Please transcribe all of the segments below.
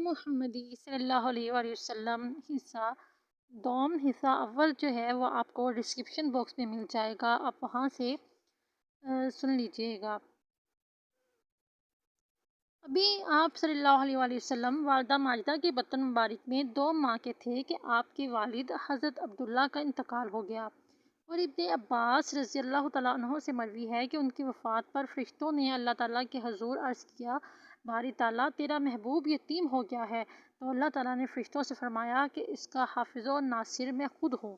محمدی صلی اللہ علیہ وآلہ وسلم حصہ اول جو ہے وہ آپ کو ڈسکرپشن باکس میں مل جائے گا، آپ وہاں سے سن لیجئے گا۔ ابھی آپ صلی اللہ علیہ وآلہ وسلم والدہ ماجدہ کے بطن مبارک میں 2 ماہ کے تھے کہ آپ کے والد حضرت عبداللہ کا انتقال ہو گیا، اور ابن عباس رضی اللہ تعالیٰ عنہ سے مروی ہے کہ ان کی وفات پر فرشتوں نے اللہ تعالیٰ کے حضور عرض کیا، باری تعالیٰ تیرا محبوب یتیم ہو گیا ہے، تو اللہ تعالیٰ نے فرشتوں سے فرمایا کہ اس کا حافظ و ناصر میں خود ہوں۔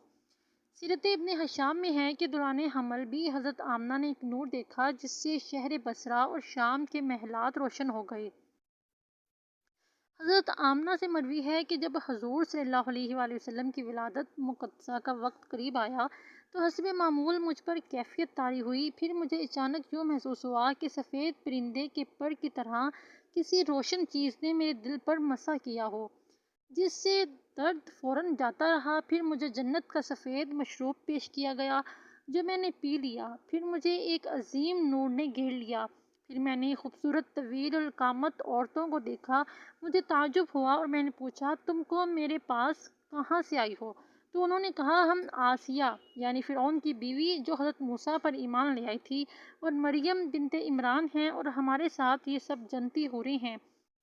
سیرت ابن حشام میں ہے کہ دوران حمل بھی حضرت آمنہ نے ایک نور دیکھا جس سے شہر بصرہ اور شام کے محلات روشن ہو گئے۔ حضرت آمنہ سے مروی ہے کہ جب حضور صلی اللہ علیہ وآلہ وسلم کی ولادت مقدسہ کا وقت قریب آیا تو حسب معمول مجھ پر کیفیت طاری ہوئی، پھر مجھے اچانک یوں محسوس ہوا کہ سفید پرندے کے پر کی طرح کسی روشن چیز نے میرے دل پر مسح کیا ہو، جس سے درد فوراً جاتا رہا۔ پھر مجھے جنت کا سفید مشروب پیش کیا گیا جو میں نے پی لیا، پھر مجھے ایک عظیم نور نے گھیر لیا، پھر میں نے خوبصورت طویل القامت عورتوں کو دیکھا، مجھے تعجب ہوا اور میں نے پوچھا تم کو میرے پاس کہاں سے آئی ہو؟ تو انہوں نے کہا ہم آسیہ یعنی فرعون کی بیوی جو حضرت موسیٰ پر ایمان لے آئی تھی اور مریم بنت عمران ہیں، اور ہمارے ساتھ یہ سب جنتی حوریں ہیں۔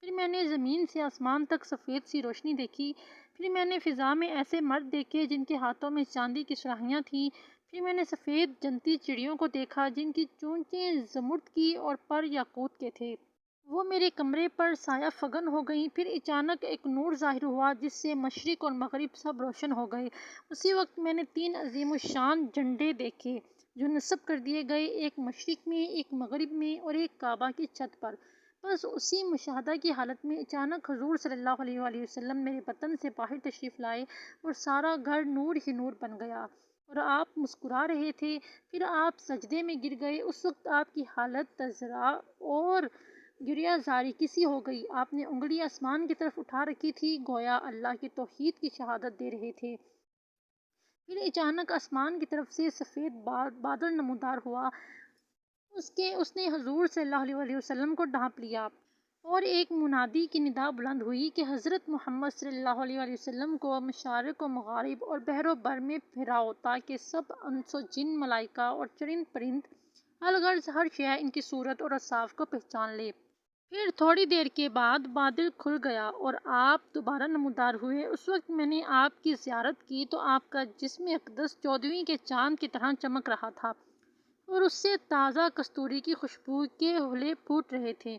پھر میں نے زمین سے آسمان تک سفید سی روشنی دیکھی، پھر میں نے فضا میں ایسے مرد دیکھے جن کے ہاتھوں میں چاندی کی سراحیاں تھیں، پھر میں نے سفید جنتی چڑیوں کو دیکھا جن کی چونچیں زمرد کی اور پر یاقوت کے تھے، وہ میرے کمرے پر سایہ فگن ہو گئیں۔ پھر اچانک ایک نور ظاہر ہوا جس سے مشرق اور مغرب سب روشن ہو گئے۔ اسی وقت میں نے 3 عظیم الشان جھنڈے دیکھے جو نصب کر دیے گئے، ایک مشرق میں، ایک مغرب میں اور ایک کعبہ کی چھت پر۔ بس اسی مشاہدہ کی حالت میں اچانک حضور صلی اللہ علیہ وآلہ وسلم میرے بطن سے باہر تشریف لائے اور سارا گھر نور ہی نور بن گیا، اور آپ مسکرا رہے تھے۔ پھر آپ سجدے میں گر گئے، اس وقت آپ کی حالت تذرع اور گریہ زاری کسی ہو گئی، آپ نے انگلی آسمان کی طرف اٹھا رکھی تھی گویا اللہ کی توحید کی شہادت دے رہے تھے۔ پھر اچانک آسمان کی طرف سے سفید بادل نمودار ہوا، اس نے حضور صلی اللہ علیہ وآلہ وسلم کو ڈھانپ لیا، اور ایک منادی کی ندا بلند ہوئی کہ حضرت محمد صلی اللہ علیہ وآلہ وسلم کو مشارق و مغارب اور بحر و بر میں پھیراؤ تاکہ سب انس و جن، ملائکہ اور چرند پرند، الغرض ہر شے ان کی صورت اور اوصاف کو پہچان لے۔ پھر تھوڑی دیر کے بعد بادل کھل گیا اور آپ دوبارہ نمودار ہوئے۔ اس وقت میں نے آپ کی زیارت کی تو آپ کا جسم اقدس 14ویں کے چاند کی طرح چمک رہا تھا اور اس سے تازہ کستوری کی خوشبو کے حولے پھوٹ رہے تھے۔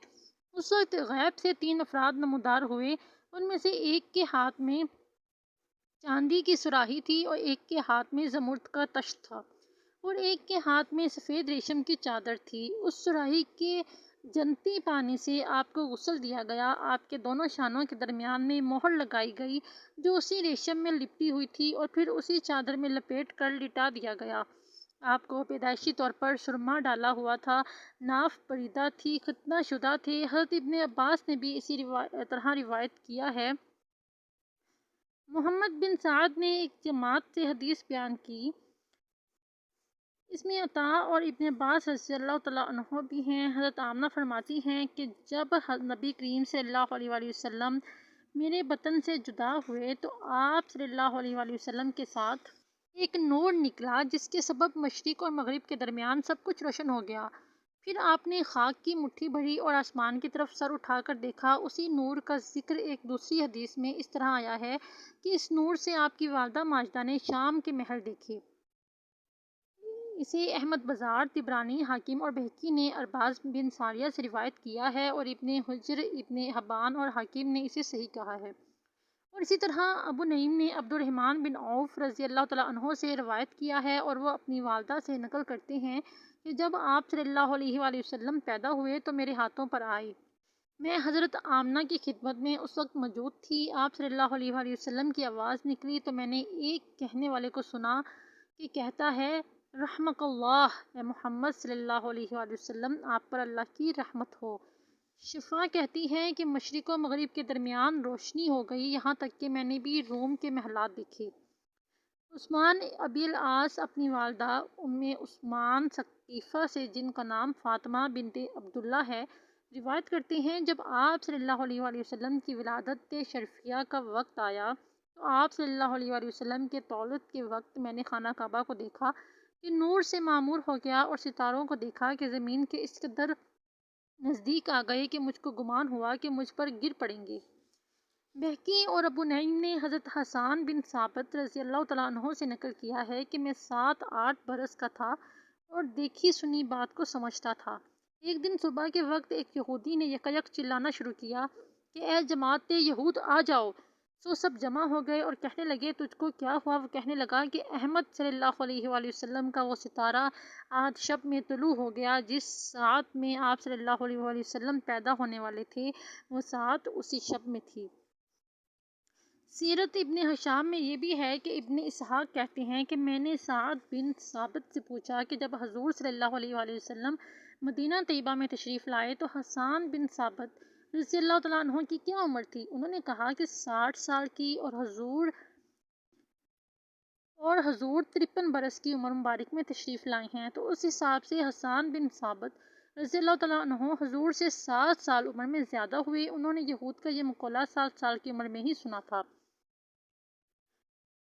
اس وقت غیب سے 3 افراد نمودار ہوئے، ان میں سے ایک کے ہاتھ میں چاندی کی صراحی تھی اور ایک کے ہاتھ میں زمرد کا تشت تھا اور ایک کے ہاتھ میں سفید ریشم کی چادر تھی۔ اس صراحی کے جنتی پانی سے آپ کو غسل دیا گیا، آپ کے دونوں شانوں کے درمیان میں مہر لگائی گئی جو اسی ریشم میں لپٹی ہوئی تھی، اور پھر اسی چادر میں لپیٹ کر لٹا دیا گیا۔ آپ کو پیدائشی طور پر سرما ڈالا ہوا تھا، ناف بریدہ تھی، ختنہ شدہ تھے۔ حضرت ابن عباس نے بھی اسی طرح روایت کیا ہے۔ محمد بن سعد نے ایک جماعت سے حدیث بیان کی، اس میں عطا اور ابن عباس رضی اللہ تعالیٰ عنہ بھی ہیں۔ حضرت آمنہ فرماتی ہیں کہ جب نبی کریم صلی اللہ علیہ وآلہ وسلم میرے بطن سے جدا ہوئے تو آپ صلی اللہ علیہ وآلہ وسلم کے ساتھ ایک نور نکلا جس کے سبب مشرق اور مغرب کے درمیان سب کچھ روشن ہو گیا۔ پھر آپ نے خاک کی مٹھی بھری اور آسمان کی طرف سر اٹھا کر دیکھا۔ اسی نور کا ذکر ایک دوسری حدیث میں اس طرح آیا ہے کہ اس نور سے آپ کی والدہ ماجدہ نے شام کے محل دیکھے۔ اسے احمد بزار، طبرانی، حاکم اور بہقی نے ارباز بن ساریہ سے روایت کیا ہے، اور ابن حجر، ابن حبان اور حاکم نے اسے صحیح کہا ہے۔ اور اسی طرح ابو نعیم نے عبد الرحمن بن عوف رضی اللہ تعالیٰ عنہ سے روایت کیا ہے، اور وہ اپنی والدہ سے نقل کرتے ہیں کہ جب آپ صلی اللہ علیہ وآلہ وسلم پیدا ہوئے تو میرے ہاتھوں پر آئے۔ میں حضرت آمنہ کی خدمت میں اس وقت موجود تھی۔ آپ صلی اللہ علیہ وآلہ وسلم کی آواز نکلی تو میں نے ایک کہنے والے کو سنا کہ کہتا ہے رحمک اللہ، اے محمد صلی اللہ علیہ وآلہ وسلم، آپ پر اللہ کی رحمت ہو۔ شفا کہتی ہے کہ مشرق و مغرب کے درمیان روشنی ہو گئی، یہاں تک کہ میں نے بھی روم کے محلات دیکھے۔ عثمان ابی العاص اپنی والدہ ام عثمان ثقیفہ سے، جن کا نام فاطمہ بنت عبداللہ ہے، روایت کرتے ہیں جب آپ صلی اللہ علیہ وآلہ وسلم کی ولادت شرفیہ کا وقت آیا تو آپ صلی اللہ علیہ وآلہ وسلم کے تولد کے وقت میں نے خانہ کعبہ کو دیکھا کہ نور سے معمور ہو گیا اور ستاروں کو دیکھا کہ زمین کے اس قدر نزدیک آ گئے کہ مجھ کو گمان ہوا کہ مجھ پر گر پڑیں گے۔ بہقی اور ابو نعیم نے حضرت حسان بن ثابت رضی اللہ تعالیٰ عنہ سے نقل کیا ہے کہ میں 7-8 برس کا تھا اور دیکھی سنی بات کو سمجھتا تھا۔ ایک دن صبح کے وقت ایک یہودی نے یکایک چلانا شروع کیا کہ اے جماعت یہود آ جاؤ۔ سو سب جمع ہو گئے اور کہنے لگے تجھ کو کیا ہوا؟ وہ کہنے لگا کہ احمد صلی اللہ علیہ وآلہ وسلم کا وہ ستارہ آج شب میں طلوع ہو گیا جس ساعت میں آپ صلی اللہ علیہ وآلہ وسلم پیدا ہونے والے تھے، وہ ساعت اسی شب میں تھی۔ سیرت ابن ہشام میں یہ بھی ہے کہ ابن اسحاق کہتے ہیں کہ میں نے سعد بن ثابت سے پوچھا کہ جب حضور صلی اللہ علیہ وآلہ وسلم مدینہ طیبہ میں تشریف لائے تو حسان بن ثابت رضی اللہ تعالیٰ عنہ کی کیا عمر تھی؟ انہوں نے کہا کہ 60 سال کی اور حضور 53 برس کی عمر مبارک میں تشریف لائے ہیں۔ تو اس حساب سے حسان بن ثابت رضی اللہ تعالیٰ عنہ حضور سے 7 سال عمر میں زیادہ ہوئے۔ انہوں نے یہود کا یہ مقولہ 7 سال کی عمر میں ہی سنا تھا۔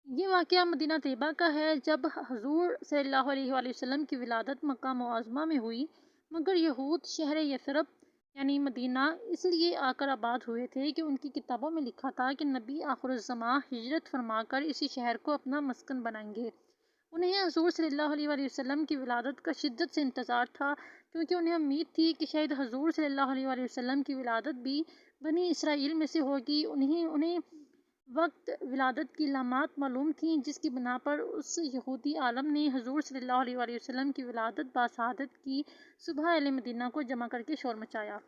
یہ واقعہ مدینہ طیبہ کا ہے جب حضور صلی اللہ علیہ وآلہ وسلم کی ولادت مکہ معظمہ میں ہوئی، مگر یہود شہر یثرب یعنی مدینہ اس لیے آ کر آباد ہوئے تھے کہ ان کی کتابوں میں لکھا تھا کہ نبی آخر الزماں ہجرت فرما کر اسی شہر کو اپنا مسکن بنائیں گے۔ انہیں حضور صلی اللہ علیہ وآلہ وسلم کی ولادت کا شدت سے انتظار تھا، کیونکہ انہیں امید تھی کہ شاید حضور صلی اللہ علیہ وآلہ وسلم کی ولادت بھی بنی اسرائیل میں سے ہوگی۔ انہیں وقت ولادت کی علامات معلوم تھیں جس کی بنا پر اس یہودی عالم نے حضور صلی اللہ علیہ وآلہ وسلم کی ولادت باسعادت کی صبح اہل مدینہ کو جمع کر کے شور مچایا۔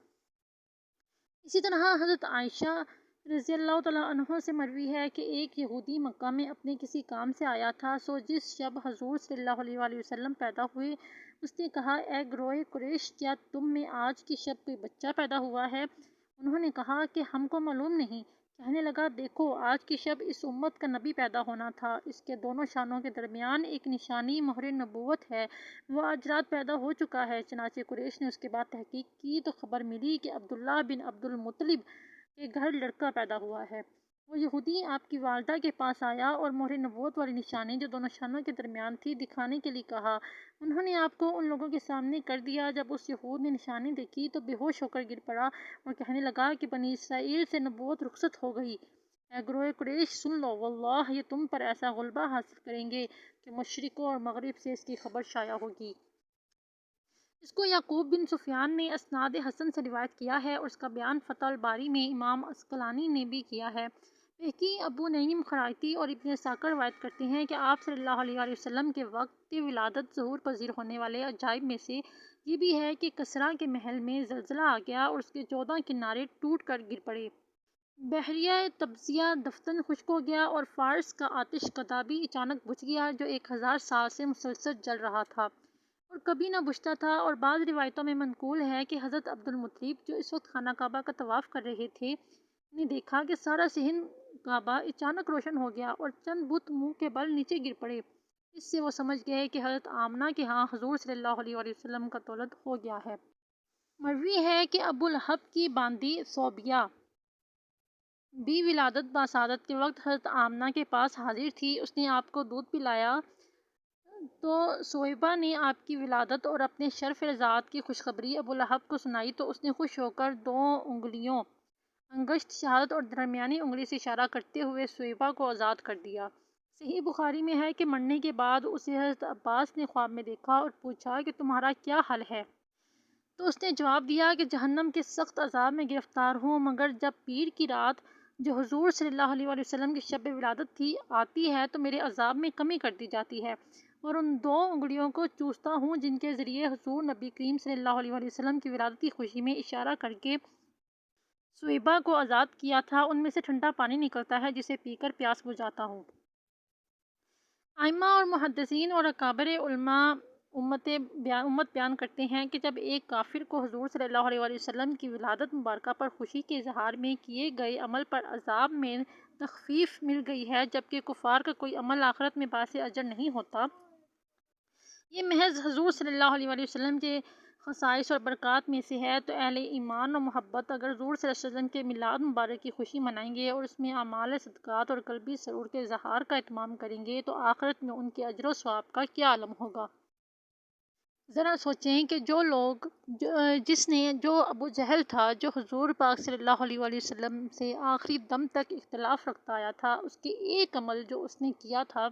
اسی طرح حضرت عائشہ رضی اللہ تعالیٰ عنہ سے مروی ہے کہ ایک یہودی مکہ میں اپنے کسی کام سے آیا تھا، سو جس شب حضور صلی اللہ علیہ وآلہ وسلم پیدا ہوئے اس نے کہا اے گروہ قریش، کیا تم میں آج کی شب کوئی بچہ پیدا ہوا ہے؟ انہوں نے کہا کہ ہم کو معلوم نہیں۔ کہنے لگا دیکھو آج کی شب اس امت کا نبی پیدا ہونا تھا، اس کے دونوں شانوں کے درمیان ایک نشانی مہر نبوت ہے، وہ آج رات پیدا ہو چکا ہے۔ چنانچہ قریش نے اس کے بعد تحقیق کی تو خبر ملی کہ عبداللہ بن عبد المطلب کے گھر لڑکا پیدا ہوا ہے۔ وہ یہودی آپ کی والدہ کے پاس آیا اور مہر نبوت والی نشانی جو دونوں شانوں کے درمیان تھی دکھانے کے لیے کہا۔ انہوں نے آپ کو ان لوگوں کے سامنے کر دیا۔ جب اس یہود نے نشانی دیکھی تو بے ہوش ہو کر گر پڑا اور کہنے لگا کہ بنی اسرائیل سے نبوت رخصت ہو گئی۔ اے گروہ قریش سن لو، واللہ یہ تم پر ایسا غلبہ حاصل کریں گے کہ مشرقوں اور مغرب سے اس کی خبر شائع ہوگی۔ اس کو یعقوب بن سفیان نے اسناد حسن سے روایت کیا ہے اور اس کا بیان فتح الباری میں امام عسقلانی نے بھی کیا ہے۔ بہقی، ابو نعیم خرائطی اور ابن اسحاق روایت کرتے ہیں کہ آپ صلی اللہ علیہ وآلہ وسلم کے وقت ولادت ظہور پذیر ہونے والے عجائب میں سے یہ بھی ہے کہ کسریٰ کے محل میں زلزلہ آ گیا اور اس کے 14 کنارے ٹوٹ کر گر پڑے۔ بحریہ تبزیہ دفتن خشک ہو گیا اور فارس کا آتش کدہ بھی اچانک بجھ گیا جو 1000 سال سے مسلسل جل رہا تھا اور کبھی نہ بجھتا تھا۔ اور بعض روایتوں میں منقول ہے کہ حضرت عبد المطلب جو اس وقت خانہ کعبہ کا طواف کر رہے تھے نے دیکھا کہ سارا صحن کعبہ اچانک روشن ہو گیا اور چند بت منہ کے بل نیچے گر پڑے۔ اس سے وہ سمجھ گئے کہ حضرت آمنہ کے ہاں حضور صلی اللہ علیہ وآلہ وسلم کا تولد ہو گیا ہے۔ مروی ہے کہ ابو لہب کی باندی صوبیہ بھی ولادت باسعادت کے وقت حضرت آمنہ کے پاس حاضر تھی۔ اس نے آپ کو دودھ پلایا تو صویبہ نے آپ کی ولادت اور اپنے شرف رضاعت کی خوشخبری ابو لہب کو سنائی تو اس نے خوش ہو کر 2 انگلیوں انگشت شہادت اور درمیانی انگلی سے اشارہ کرتے ہوئے صویبہ کو آزاد کر دیا۔ صحیح بخاری میں ہے کہ مرنے کے بعد اسے حضرت عباس نے خواب میں دیکھا اور پوچھا کہ تمہارا کیا حال ہے؟ تو اس نے جواب دیا کہ جہنم کے سخت عذاب میں گرفتار ہوں، مگر جب پیر کی رات جو حضور صلی اللہ علیہ وآلہ وسلم کی شب ولادت تھی آتی ہے تو میرے عذاب میں کمی کر دی جاتی ہے اور ان 2 انگلیوں کو چوستا ہوں جن کے ذریعے حضور نبی کریم صلی اللہ علیہ وآلہ وسلم کی ولادت کی خوشی میں اشارہ کر کے صویبہ کو آزاد کیا تھا، ان میں سے ٹھنڈا پانی نکلتا ہے جسے پی کر پیاس بجھاتا ہوں۔ ائمہ اور محدثین اور اکابر علماء امت بیان کرتے ہیں کہ جب ایک کافر کو حضور صلی اللہ علیہ وآلہ وسلم کی ولادت مبارکہ پر خوشی کے اظہار میں کیے گئے عمل پر عذاب میں تخفیف مل گئی ہے جبکہ کفار کا کوئی عمل آخرت میں باعث اجر نہیں ہوتا، یہ محض حضور صلی اللہ علیہ وآلہ وسلم کے خصائص اور برکات میں سے ہے، تو اہل ایمان و محبت اگر حضور صلی اللہ علیہ وسلم کے میلاد مبارک کی خوشی منائیں گے اور اس میں اعمال صدقات اور قلبی سرور کے اظہار کا اہتمام کریں گے، تو آخرت میں ان کے اجر و ثواب کا کیا عالم ہوگا۔ ذرا سوچیں کہ جو ابو جہل تھا، جو حضور پاک صلی اللہ علیہ وآلہ وسلم سے آخری دم تک اختلاف رکھتا آیا تھا، اس کے ایک عمل جو اس نے کیا تھا،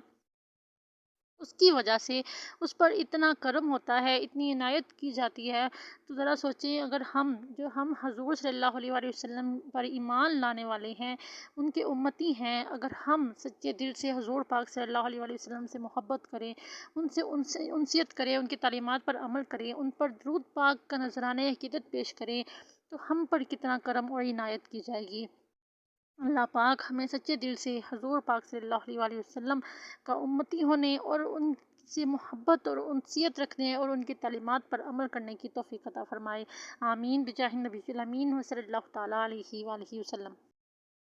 اس کی وجہ سے اس پر اتنا کرم ہوتا ہے، اتنی عنایت کی جاتی ہے۔ تو ذرا سوچیں، اگر ہم حضور صلی اللہ علیہ وآلہ وسلم پر ایمان لانے والے ہیں، ان کے امتی ہیں، اگر ہم سچے دل سے حضور پاک صلی اللہ علیہ وآلہ وسلم سے محبت کریں، ان سے انسیت کریں، ان کی تعلیمات پر عمل کریں، ان پر درود پاک کا نذرانہ عقیدت پیش کریں، تو ہم پر کتنا کرم اور عنایت کی جائے گی۔ اللہ پاک ہمیں سچے دل سے حضور پاک صلی اللہ علیہ وآلہ وسلم کا امتی ہونے اور ان سے محبت اور انسیت رکھنے اور ان کی تعلیمات پر عمل کرنے کی توفیق عطا فرمائے۔ آمین بجاہ النبی الامین و صلی اللہ تعالیٰ علیہ وآلہ وسلم۔